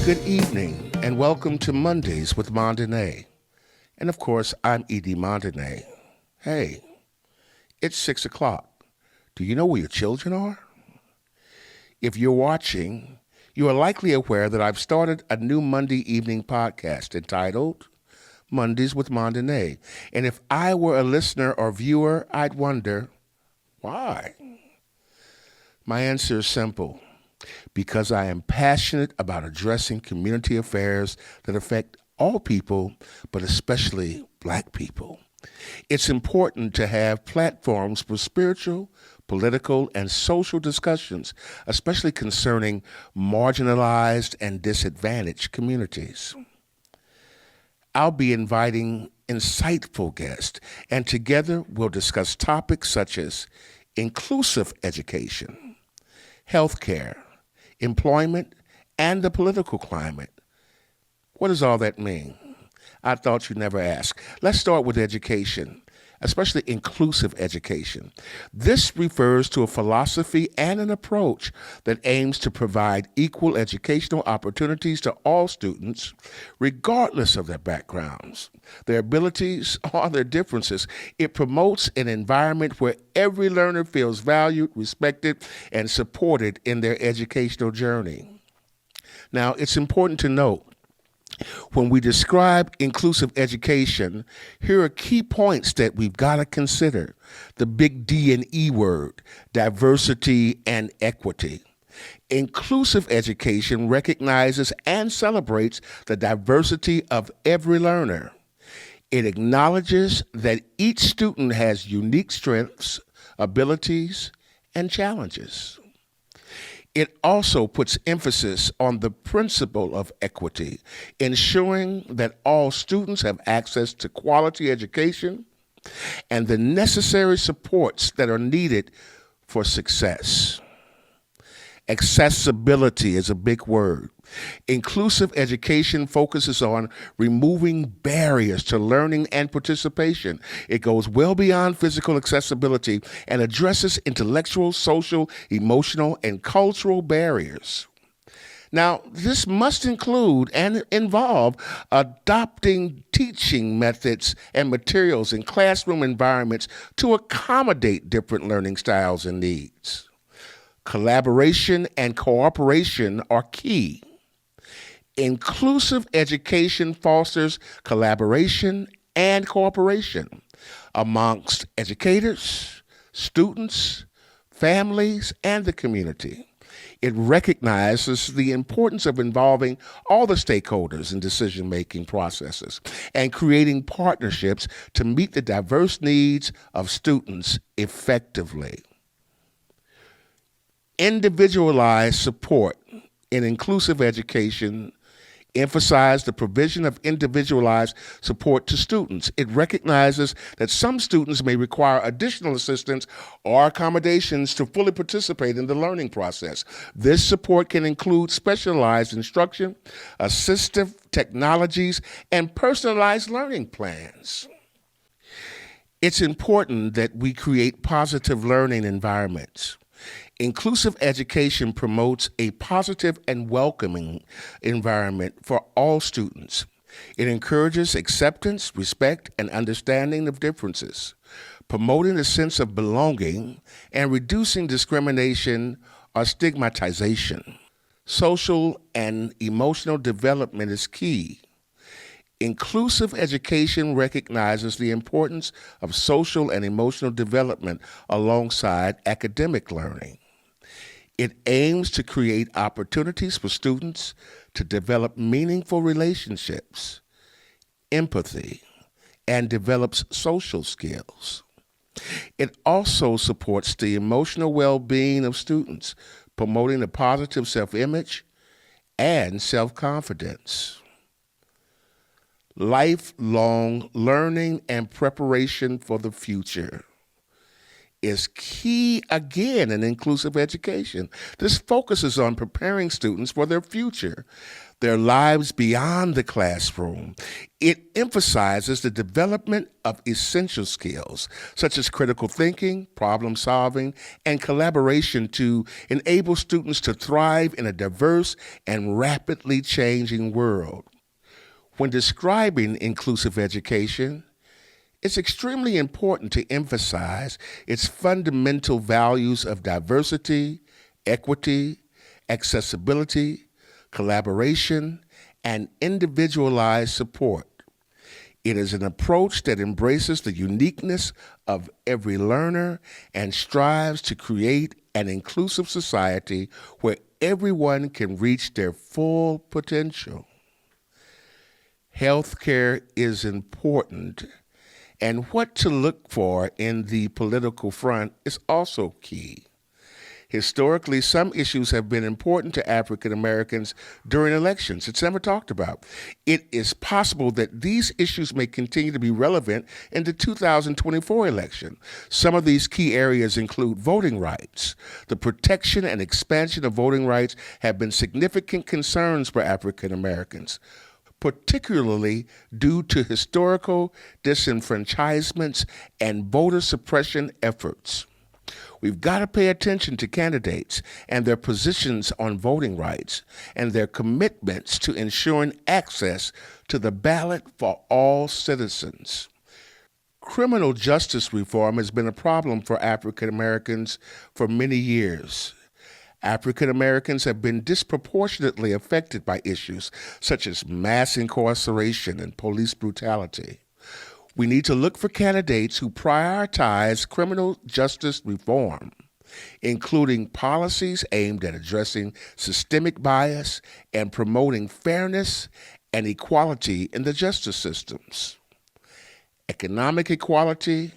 Good evening, and welcome to Mondays with Mondainé. And of course, I'm Edie Mondainé. Hey, it's 6 o'clock. Do you know where your children are? If you're watching, you are likely aware that I've started a new Monday evening podcast entitled Mondays with Mondainé. And if I were a listener or viewer, I'd wonder, why? My answer is simple. Because I am passionate about addressing community affairs that affect all people, but especially Black people. It's important to have platforms for spiritual, political, and social discussions, especially concerning marginalized and disadvantaged communities. I'll be inviting insightful guests, and together we'll discuss topics such as inclusive education, healthcare, employment, and the political climate. What does all that mean? I thought you'd never ask. Let's start with education, especially inclusive education. This refers to a philosophy and an approach that aims to provide equal educational opportunities to all students, regardless of their backgrounds, their abilities, or their differences. It promotes an environment where every learner feels valued, respected, and supported in their educational journey. Now, it's important to note, when we describe inclusive education, here are key points that we've got to consider. The big D and E word, diversity and equity. Inclusive education recognizes and celebrates the diversity of every learner. It acknowledges that each student has unique strengths, abilities, and challenges. It also puts emphasis on the principle of equity, ensuring that all students have access to quality education and the necessary supports that are needed for success. Accessibility is a big word. Inclusive education focuses on removing barriers to learning and participation. It goes well beyond physical accessibility and addresses intellectual, social, emotional, and cultural barriers. Now, this must include and involve adopting teaching methods and materials in classroom environments to accommodate different learning styles and needs. Collaboration and cooperation are key. Inclusive education fosters collaboration and cooperation amongst educators, students, families, and the community. It recognizes the importance of involving all the stakeholders in decision-making processes and creating partnerships to meet the diverse needs of students effectively. Individualized support in inclusive education emphasize the provision of individualized support to students. It recognizes that some students may require additional assistance or accommodations to fully participate in the learning process. This support can include specialized instruction, assistive technologies, and personalized learning plans. It's important that we create positive learning environments. Inclusive education promotes a positive and welcoming environment for all students. It encourages acceptance, respect, and understanding of differences, promoting a sense of belonging and reducing discrimination or stigmatization. Social and emotional development is key. Inclusive education recognizes the importance of social and emotional development alongside academic learning. It aims to create opportunities for students to develop meaningful relationships, empathy, and develops social skills. It also supports the emotional well-being of students, promoting a positive self-image and self-confidence. Lifelong learning and preparation for the future is key again in inclusive education. This focuses on preparing students for their future. their lives beyond the classroom. It emphasizes the development of essential skills such as critical thinking, problem solving, and collaboration to enable students to thrive in a diverse and rapidly changing world. When describing inclusive education, it's extremely important to emphasize its fundamental values of diversity, equity, accessibility, collaboration, and individualized support. It is an approach that embraces the uniqueness of every learner and strives to create an inclusive society where everyone can reach their full potential. Healthcare is important, and what to look for in the political front is also key. Historically, some issues have been important to African Americans during elections. It's never talked about. It is possible that these issues may continue to be relevant in the 2024 election. Some of these key areas include voting rights. The protection and expansion of voting rights have been significant concerns for African Americans, particularly due to historical disenfranchisements and voter suppression efforts. We've got to pay attention to candidates and their positions on voting rights and their commitments to ensuring access to the ballot for all citizens. Criminal justice reform has been a problem for African Americans for many years. African Americans have been disproportionately affected by issues such as mass incarceration and police brutality. We need to look for candidates who prioritize criminal justice reform, including policies aimed at addressing systemic bias and promoting fairness and equality in the justice systems. Economic equality,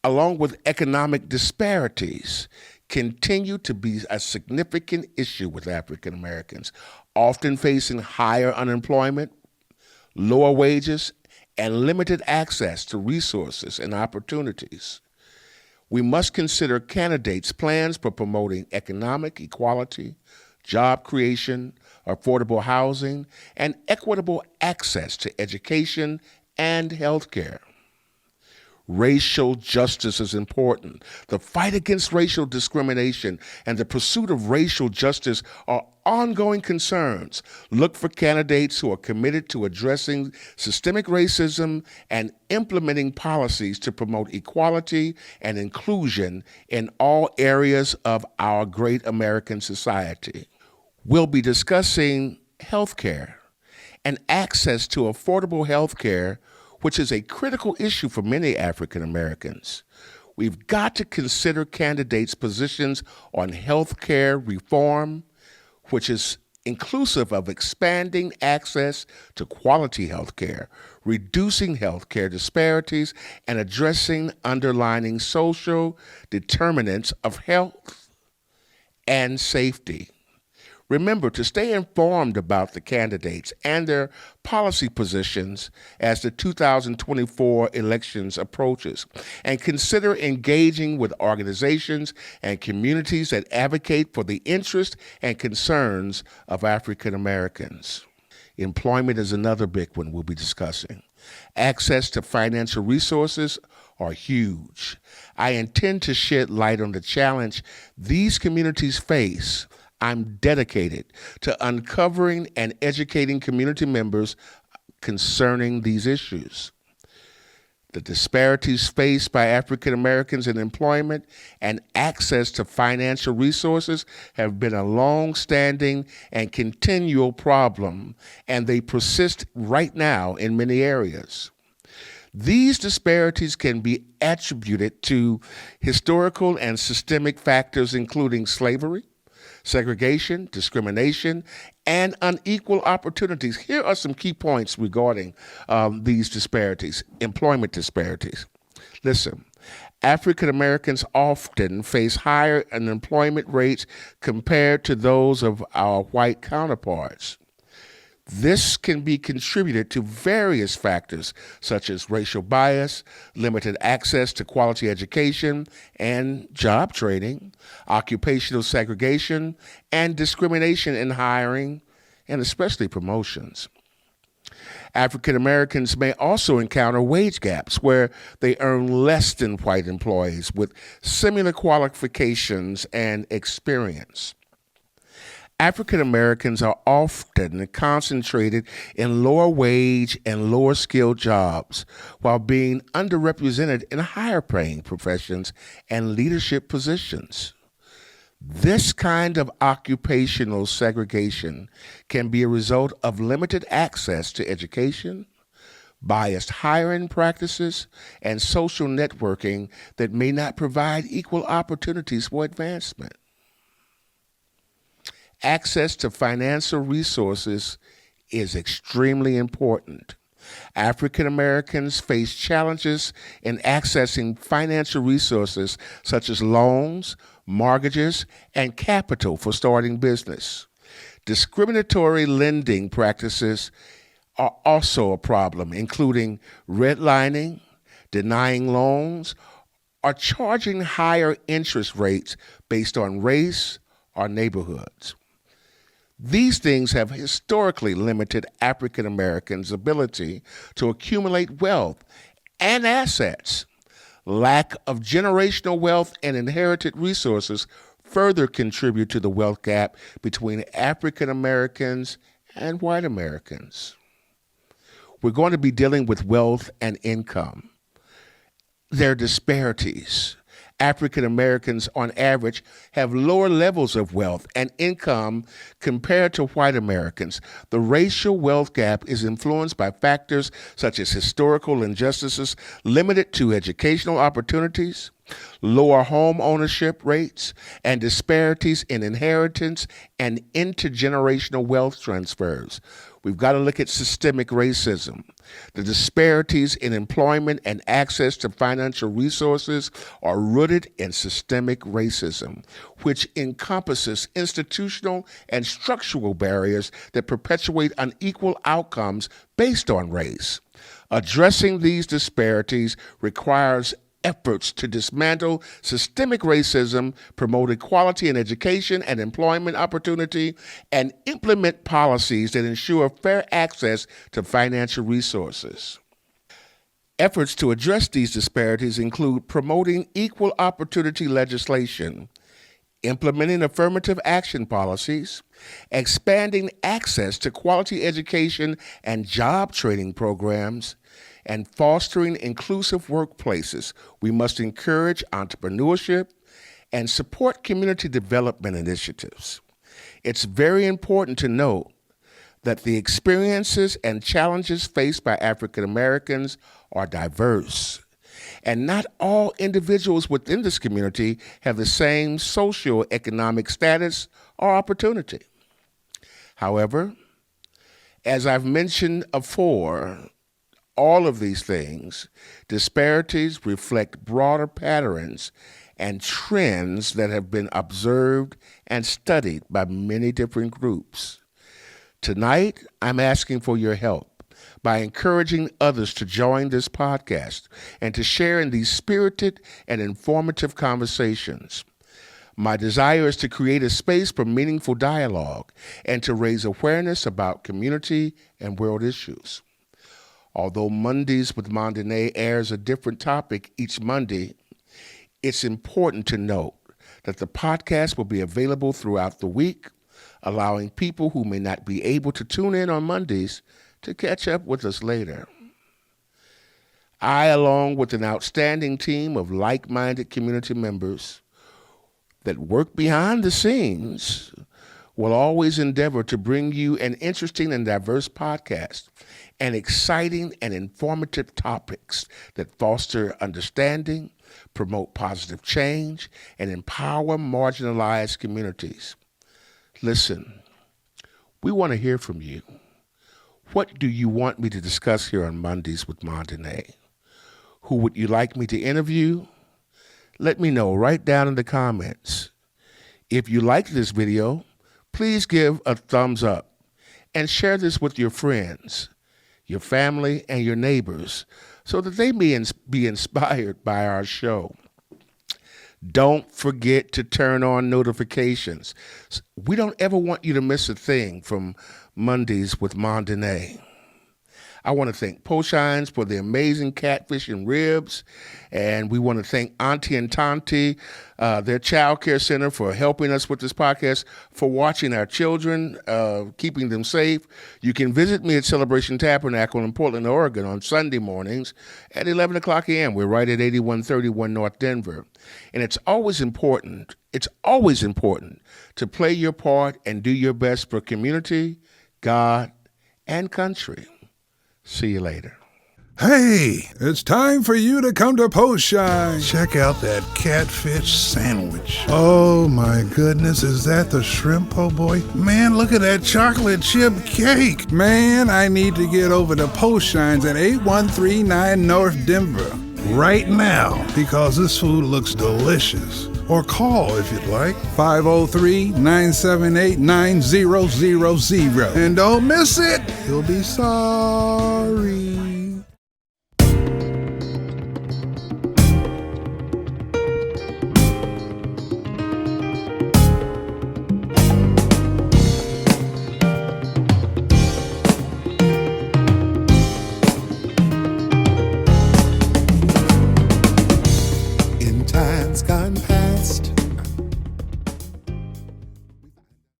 along with economic disparities, continue to be a significant issue with African Americans, often facing higher unemployment, lower wages, and limited access to resources and opportunities. We must consider candidates' plans for promoting economic equality, job creation, affordable housing, and equitable access to education and health care. Racial justice is important. The fight against racial discrimination and the pursuit of racial justice are ongoing concerns. Look for candidates who are committed to addressing systemic racism and implementing policies to promote equality and inclusion in all areas of our great American society. We'll be discussing healthcare and access to affordable healthcare, which is a critical issue for many African Americans. We've got to consider candidates' positions on health care reform, which is inclusive of expanding access to quality health care, reducing health care disparities, and addressing underlying social determinants of health and safety. Remember to stay informed about the candidates and their policy positions as the 2024 elections approaches, and consider engaging with organizations and communities that advocate for the interests and concerns of African Americans. Employment is another big one we'll be discussing. Access to financial resources are huge. I intend to shed light on the challenge these communities face. I'm dedicated to uncovering and educating community members concerning these issues. The disparities faced by African Americans in employment and access to financial resources have been a long-standing and continual problem, and they persist right now in many areas. These disparities can be attributed to historical and systemic factors including slavery, segregation, discrimination, and unequal opportunities. Here are some key points regarding these disparities, employment disparities. Listen, African Americans often face higher unemployment rates compared to those of our white counterparts. This can be contributed to various factors such as racial bias, limited access to quality education and job training, occupational segregation, and discrimination in hiring and especially promotions. African Americans may also encounter wage gaps where they earn less than white employees with similar qualifications and experience. African Americans are often concentrated in lower wage and lower skilled jobs while being underrepresented in higher paying professions and leadership positions. This kind of occupational segregation can be a result of limited access to education, biased hiring practices, and social networking that may not provide equal opportunities for advancement. Access to financial resources is extremely important. African Americans face challenges in accessing financial resources such as loans, mortgages, and capital for starting business. Discriminatory lending practices are also a problem, including redlining, denying loans, or charging higher interest rates based on race or neighborhoods. These things have historically limited African Americans' ability to accumulate wealth and assets. Lack of generational wealth and inherited resources further contribute to the wealth gap between African Americans and white Americans. We're going to be dealing with wealth and income. There are disparities. African Americans, on average, have lower levels of wealth and income compared to white Americans. The racial wealth gap is influenced by factors such as historical injustices limited to educational opportunities, lower home ownership rates, and disparities in inheritance and intergenerational wealth transfers. We've got to look at systemic racism. The disparities in employment and access to financial resources are rooted in systemic racism, which encompasses institutional and structural barriers that perpetuate unequal outcomes based on race. Addressing these disparities requires efforts to dismantle systemic racism, promote equality in education and employment opportunity, and implement policies that ensure fair access to financial resources. Efforts to address these disparities include promoting equal opportunity legislation, implementing affirmative action policies, expanding access to quality education and job training programs, and fostering inclusive workplaces. We must encourage entrepreneurship and support community development initiatives. It's very important to note that the experiences and challenges faced by African Americans are diverse, and not all individuals within this community have the same socioeconomic status or opportunity. However, as I've mentioned before, all of these things, disparities reflect broader patterns and trends that have been observed and studied by many different groups. Tonight, I'm asking for your help by encouraging others to join this podcast and to share in these spirited and informative conversations. My desire is to create a space for meaningful dialogue and to raise awareness about community and world issues. Although Mondays with Mondainé airs a different topic each Monday, it's important to note that the podcast will be available throughout the week, allowing people who may not be able to tune in on Mondays to catch up with us later. I, along with an outstanding team of like-minded community members that work behind the scenes, will always endeavor to bring you an interesting and diverse podcast and exciting and informative topics that foster understanding, promote positive change, and empower marginalized communities. Listen, we want to hear from you. What do you want me to discuss here on Mondays with Mondainé? Who would you like me to interview? Let me know right down in the comments. If you like this video, please give a thumbs up and share this with your friends, your family, and your neighbors so that they may be inspired by our show. Don't forget to turn on notifications. We don't ever want you to miss a thing from Mondays with Mondainé. I want to thank Poshines for the amazing catfish and ribs. And we want to thank Auntie and Tanti, their child care center, for helping us with this podcast, for watching our children, keeping them safe. You can visit me at Celebration Tabernacle in Portland, Oregon on Sunday mornings at 11 o'clock a.m. We're right at 8131 North Denver. And it's always important to play your part and do your best for community, God, and country. See you later. Hey, it's time for you to come to Poshine. Check out that catfish sandwich. Oh my goodness, is that the shrimp po' boy? Man, look at that chocolate chip cake. Man, I need to get over to Poshine's at 8139 North Denver right now because this food looks delicious. Or call if you'd like, 503-978-9000. And don't miss it, you'll be sorry. In times gone past,